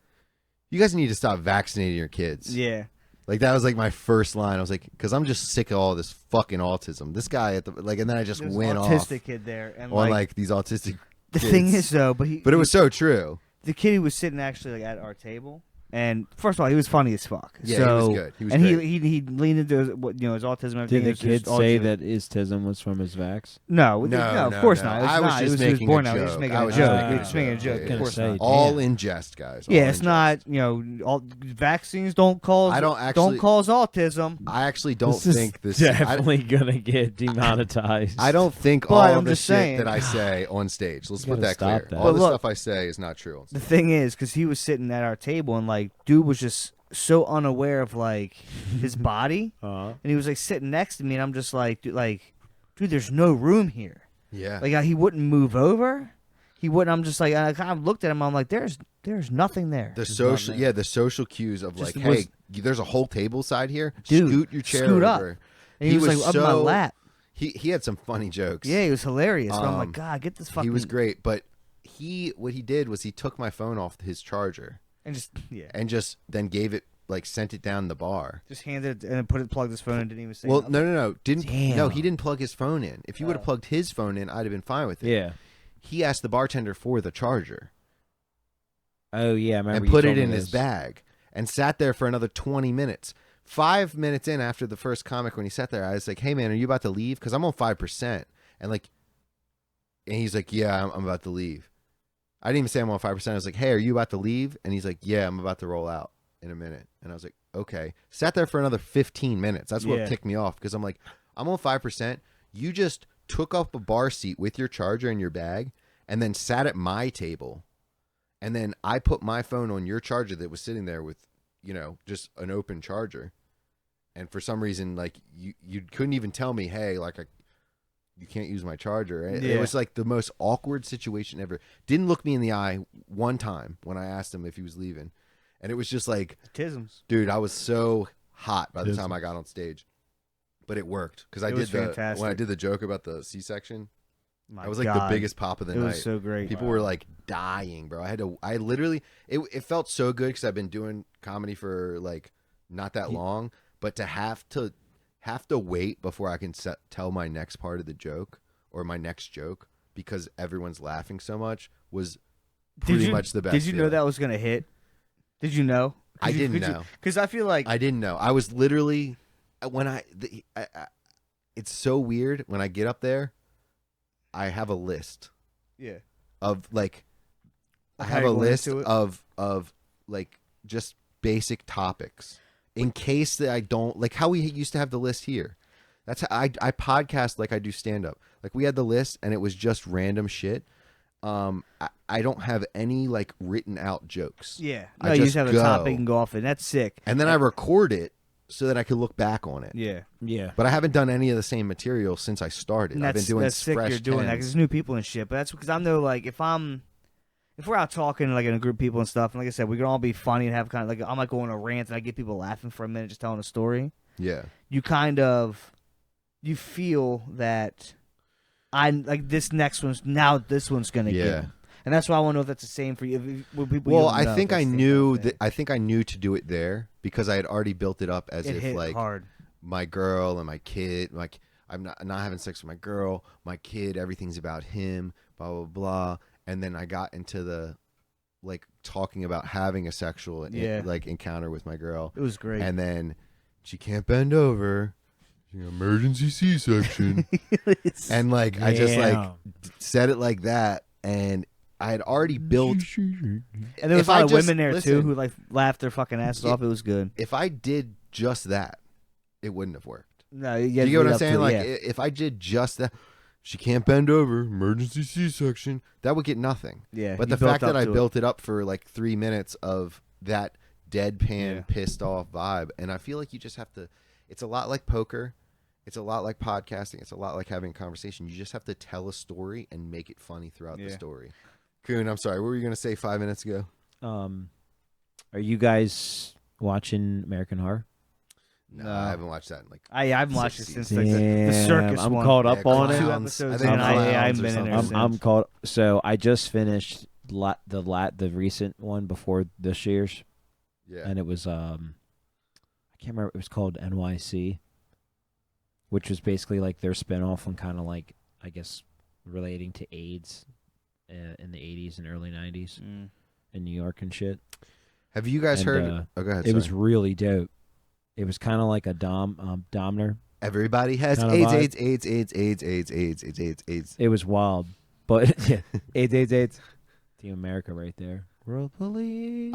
you guys need to stop vaccinating your kids. Yeah. Like that was like my first line. I was like, because I'm just sick of all this fucking autism. This guy at the like, and then I just There's went an off autistic kid there, and on like these autistic. the kids. thing is though, but it was so true. the kid who was sitting actually like at our table, and first of all, he was funny as fuck. Yeah, so, he was good. He was and great. he leaned into his, his autism. And everything. Did the It was kid just all say true. that his tism was from his vax? No, No, of course no. not. It was I was not. just He was making born a out. He was joke. making I a was joke. just He making was a making a joke. joke. Yeah, Of yeah. course Say, not. All Damn. in jest, guys. Yeah, All it's in not. jest. Vaccines don't cause. I don't actually- don't cause autism. I actually don't This is think this. definitely gonna get demonetized. I don't think But all I'm the just shit saying. that I say on stage. Let's You put gotta that clear. stop that. All But the look- stuff I say is not true. The thing is, because he was sitting at our table, and like, dude was just so unaware of like his body, and he was like sitting next to me, and I'm just like, dude, there's no room here. Yeah. Like he wouldn't move over. He wouldn't. I'm just like, I kind of looked at him. I'm like, there's nothing there. The There's social, nothing there. the social cues of Just like, was- hey, there's a whole table side here. Dude, Scoot your chair scoot up. over. And he was like up my so- lap. He had some funny jokes. Yeah, he was hilarious. But I'm like, Um, God, get this fucking. He was great, but what he did was he took my phone off his charger And just then gave it sent it down the bar. just handed it and then plugged his phone and didn't even say. Well, nothing. no, didn't. Damn. No, he didn't plug his phone in. If you would have plugged his phone in, I'd have been fine with it. Yeah. He asked the bartender for the charger Oh yeah, I remember. and you put told it me in his this. bag and sat there for another 20 minutes. 5 minutes in after the first comic, when he sat there, I was like, "Hey man, are you about to leave? Because I'm on 5%." And he's like, "Yeah, I'm about to leave." I didn't even say I'm on 5%. I was like, "Hey, are you about to leave?" And he's like, "Yeah, I'm about to roll out in a minute." And I was like, "Okay." Sat there for another 15 minutes. That's what Yeah. ticked me off, because I'm like, I'm on 5%. You just took up a bar seat with your charger in your bag and then sat at my table. And then I put my phone on your charger that was sitting there with, just an open charger. And for some reason, you couldn't even tell me, hey, you can't use my charger. It Yeah. was like the most awkward situation ever. Didn't look me in the eye one time when I asked him if he was leaving. And it was just like, Tisms. dude, I was so hot by the Yes. time I got on stage. But it worked, because It I was did fantastic. when I did the joke about the C-section. My I was like God. the biggest pop of the It night. was so great. People were like dying, bro. I literally, it felt so good, because I've been doing comedy for not that long, but to have to wait before I can tell my next part of the joke or my next joke, because everyone's laughing so much, was pretty much the best. Did you know feeling. that was gonna hit? Did you know? I didn't know. Because I feel like I didn't know. I was literally, when it's so weird when I get up there, I have a list yeah. of I How have you a going list into it? of just basic topics in case that I don't, how we used to have the list here. That's how I podcast like I do stand up. We had the list and it was just random shit. I don't have any like written out jokes. Yeah. I No, you just just have a go. topic and go off, and that's sick. And then I record it so that I can look back on it. Yeah. Yeah. But I haven't done any of the same material since I started. And I've been doing that's sick fresh you're doing that 'cause tens. there's new people and shit. But that's because I know, like, if we're out talking like in a group of people and stuff, and like I said, we can all be funny and have kind of like I might go on a rant and I get people laughing for a minute just telling a story. Yeah. You feel that this one's gonna get Yeah. him. And that's why I want to know if that's the same for you. When people Well, you don't I know, think that's I the same knew kind of that. I think I knew to do it there because I had already built it up as thing. It if hit like hard. my girl and my kid, like I'm not having sex with my girl, my kid, everything's about him, blah blah blah. And then I got into the like talking about having a sexual like encounter with my girl, It was great. and then she can't bend over, emergency C-section, and like I just like said it like that, and I had already built. And there was If a lot I of just- women there too listen. who like laughed their fucking asses off. It was good. If I did just that, it wouldn't have worked. No, Do you get what I'm saying? Like, if I did just that, she can't bend over, emergency C-section, that would get nothing. yeah. But you the built fact that up I to it. built it up for like 3 minutes of that deadpan, Yeah. pissed off vibe, and I feel like you just have to. It's a lot like poker. It's a lot like podcasting. It's a lot like having a conversation. You just have to tell a story and make it funny throughout the Yeah. story. Coon, I'm sorry. What were you going to say 5 minutes ago? Are you guys watching American Horror? No, No. I haven't watched that in like. I haven't watched it 6 since like the circus I'm one. caught up on Clowns. it. 2 I episodes think in. I Clowns haven't or been in there something. I'm since. caught. So I just finished the recent one before this year's, Yeah. and it was I can't remember. It was called NYC, which was basically like their spinoff on kind of like I guess relating to AIDS in the 80s and early 90s Mm. in New York and shit. Have you guys And, heard? Oh, go ahead. It was sorry. really dope. It was kind of like a Dominer. Everybody has kinda AIDS, vibe. AIDS, AIDS, AIDS, AIDS, AIDS, AIDS, AIDS, AIDS, AIDS. It was wild, but yeah, AIDS. Team America right there. World Police.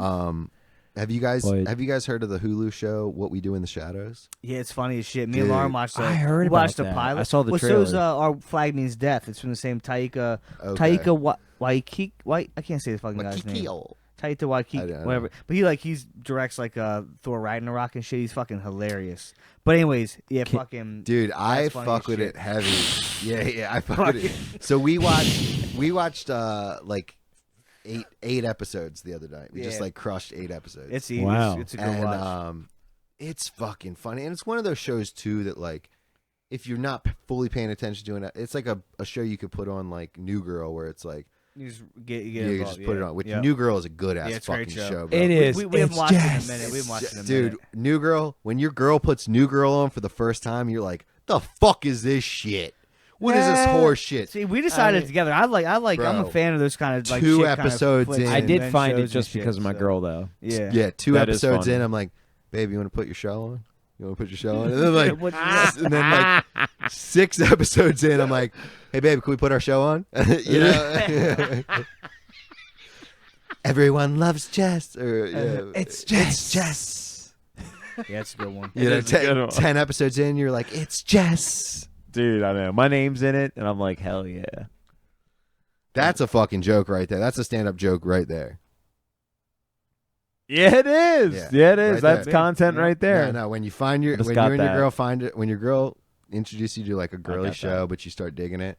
Have you guys But- heard of the Hulu show What We Do in the Shadows? Yeah, it's funny as shit. Me Dude, and Lauren watched it. I heard we about watched the that. pilot. I saw the well, so's trailer. Our Flag Means Death. It's from the same Taika. Okay. Taika Waititi. I can't say the fucking guy's name. Makikio. Taika I Waititi, don't whatever. But he directs like Thor Ragnarok and shit. He's fucking hilarious. But anyways, yeah, fucking Dude, I That's funny fuck as with shit. it heavy. Yeah, I fuck with it. So we watched like eight episodes the other night. We just Yeah. like crushed 8 episodes. It's easy. Wow. It's a good and watch. it's fucking funny, and it's one of those shows too that like if you're not fully paying attention to it, it's like a show you could put on like New Girl where it's like You just get you involved, just put it on. Which yeah. New Girl is a good ass Yeah, it's a great fucking show. show. Bro. It is. We haven't It's watched it in a just- minute. We haven't watched it in a Dude, minute. New Girl. When your girl puts New Girl on for the first time, you're like, "The fuck is this shit? What is this Yeah. horse shit?" See, we decided mean, together. I like. I'm a bro, fan of those kind of like 2 shit kind of episodes flicks in. and I did men find it shows just and shit, because of my so- girl, though. Yeah. Yeah, 2 That is episodes funny. in, I'm like, "Babe, you want to put your show on? You want to put your show on?" And then like, What- and then like 6 episodes in, I'm like, "Hey, babe, can we put our show on?" You know. Everyone loves Jess, or It's Jess. Yeah, it's a good one. You know, is a good one. 10 episodes in, you're like, "It's Jess." Dude, I know. My name's in it, and I'm like, hell yeah. That's a fucking joke right there. That's a stand-up joke right there. Yeah, it is. Yeah, Yeah, it is. right That's there. content Yeah. right there. No, when you find your Just when got you and your that. girl find it, when your girl introduces you to like a girly got show, that. but you start digging it,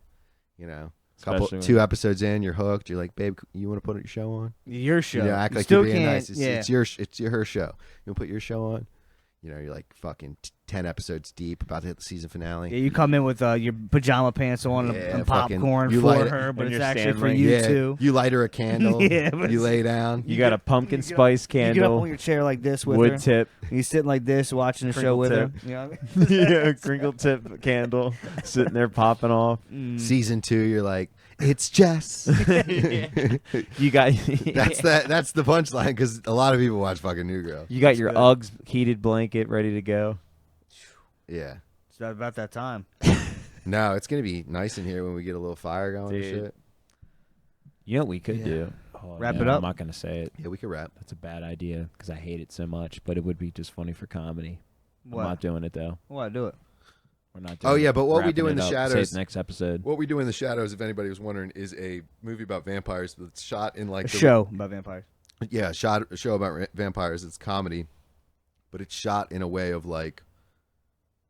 you know, Especially when- 2 episodes in, you're hooked. You're like, "Babe, you want to put your show on?" Your show. You know, act You like still you're being can't. nice. It's her show. You want to put your show on? You know, you're like fucking 10 episodes deep, about to hit the season finale. Yeah, you come in with your pajama pants on and- Yeah, and fucking- popcorn you for light it- her, but and it's you're actually for Stanley. you yeah, too. you light her a candle. Yeah, but you it's- lay down. You got a pumpkin You get up- spice You get up candle, on your chair like this with wood her. tip. You sitting like this, watching the show Crinkle with tip. her. You know what I mean? Yeah, crinkle tip candle sitting there popping off. Season 2, you're like, "It's Jess." You got That's the punchline, because a lot of people watch fucking New Girl. You got your good. Uggs heated blanket ready to go. Yeah. It's about that time. No, it's gonna be nice in here when we get a little fire going and Dude. shit. You know what we could Yeah. do? Oh, Wrap no, it up? I'm not gonna say it. Yeah, we can rap. That's a bad idea because I hate it so much. But it would be just funny for comedy. What? I'm not doing it though. What? Do it. We're not doing Oh, yeah, but what we wrapping do in it the up. shadows- Save next episode. What We Do in the Shadows, if anybody was wondering, is a movie about vampires that's shot in like A show about vampires. Yeah, a show about vampires. It's comedy, but it's shot in a way of like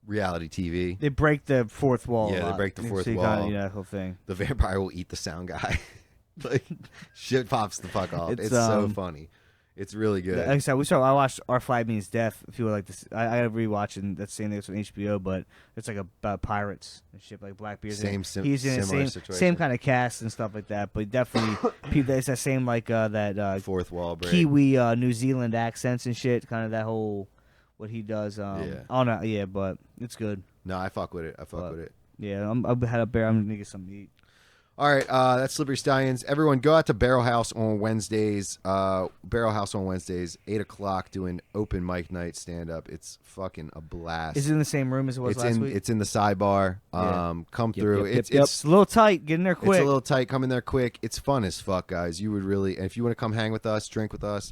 reality TV. They break the fourth wall. Yeah, a they lot. break the So fourth you wall. kinda, that whole thing. The vampire will eat the sound guy. Like shit pops the fuck off. It's so funny. It's really good. Like I said, I watched Our Flag Means Death. If you would like this, I rewatch and that's the same thing. It's on HBO, but it's like about pirates and shit, like Blackbeard's. He's in the similar same situation. kind of cast and stuff like that. But definitely, it's that same like that Fourth wall break. Kiwi New Zealand accents and shit. Kind of that whole what he does. Yeah. Oh no, yeah, but it's good. No, I fuck with it. with it. Yeah, I had a bear. I'm gonna get something to eat. All right, that's Slippery Stallions. Everyone, go out to Barrel House on Wednesdays. Barrel House on Wednesdays, 8:00, doing open mic night stand up. It's fucking a blast. Is it in the same room as it was last week? It's in the sidebar. Yeah. Come through. yep, It's It's a little tight. Get in there quick. It's a little tight. Come in there quick. It's fun as fuck, guys. You would really, and if you want to come hang with us, drink with us.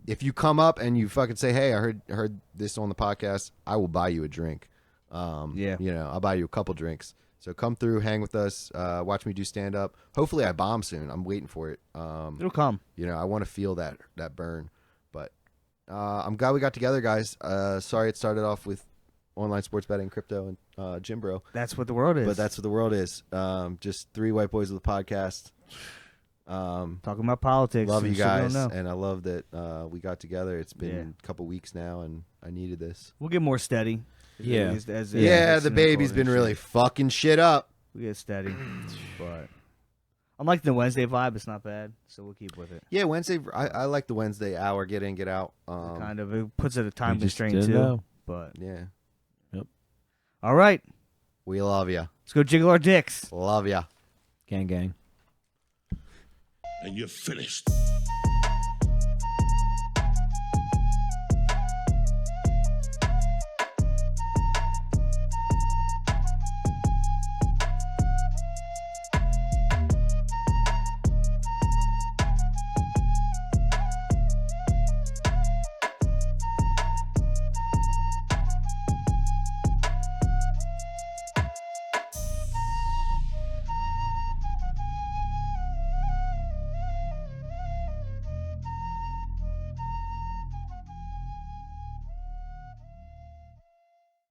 If you come up and you fucking say, "Hey, I heard this on the podcast," I will buy you a drink. Yeah. I'll buy you a couple drinks. So come through, hang with us, watch me do stand up. Hopefully, I bomb soon. I'm waiting for it. It'll come. I want to feel that burn. But I'm glad we got together, guys. Sorry it started off with online sports betting, crypto, and Jim Bro. That's what the world is. But that's what the world is. Just three white boys with a podcast. Talking about politics. Love and you shit we don't guys, know. and I love that we got together. It's been a couple weeks now, and I needed this. We'll get more steady. Yeah. The baby's been really fucking shit up. We get steady, but I'm liking the Wednesday vibe. It's not bad, so we'll keep with it. Yeah, Wednesday. I like the Wednesday hour, get in, get out. Kind of. It puts it a time we just constraint didn't too. know. But Yeah, all right, we love ya. let's go jiggle our dicks. Love ya. Gang, gang. And you're finished.